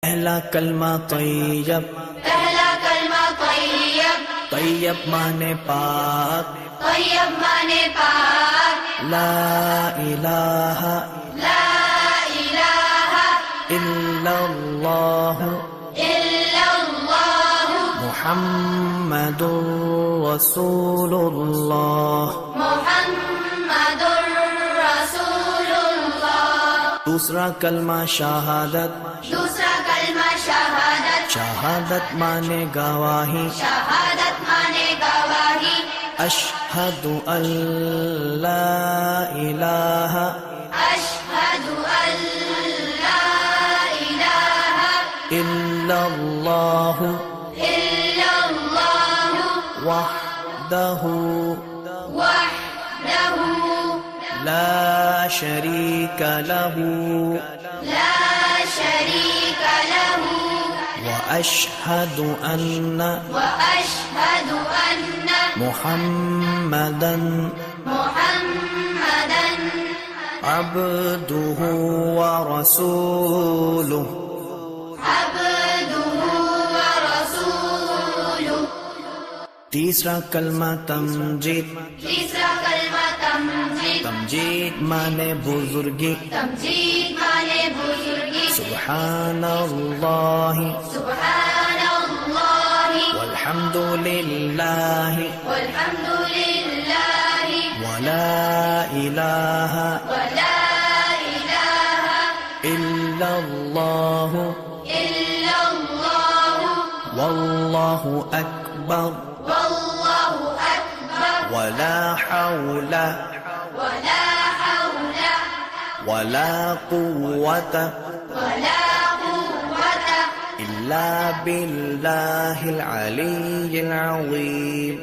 پہلا کلمہ طیب، پہلا کلمہ طیب، طیب مانے پاک، طیب مانے پاک، لا الہ لا الہ الا اللہ الا اللہ محمد رسول اللہ۔ محمد رسول اللہ۔ دوسرا کلمہ شہادت، دوسرا کلمہ شہادت، شہادت مانے گواہی، شہادت مانے گواہی، اشہد ان لا الہ اشہد ان لا الہ الا اللہ الا اللہ وحدہ وحدہ لا شریک لہ لا شریک لہ واشہد ان واشہد ان محمدا محمدا عبدہ ورسولہ۔ عبدہ ورسولہ۔ تیسرا کلمہ تمجید، تیسرا کلمہ تمجید، تمجید مانے بزرگی، تمجید مانے بزرگی، سبحان اللہ سبحان اللہ والحمد للہ والحمد للہ ولا الہ ولا الہ الا اللہ الا اللہ واللہ اکبر واللہ اکبر ولا حول ولا حول ولا قوة ولا قوة الا باللہ العلی العظیم۔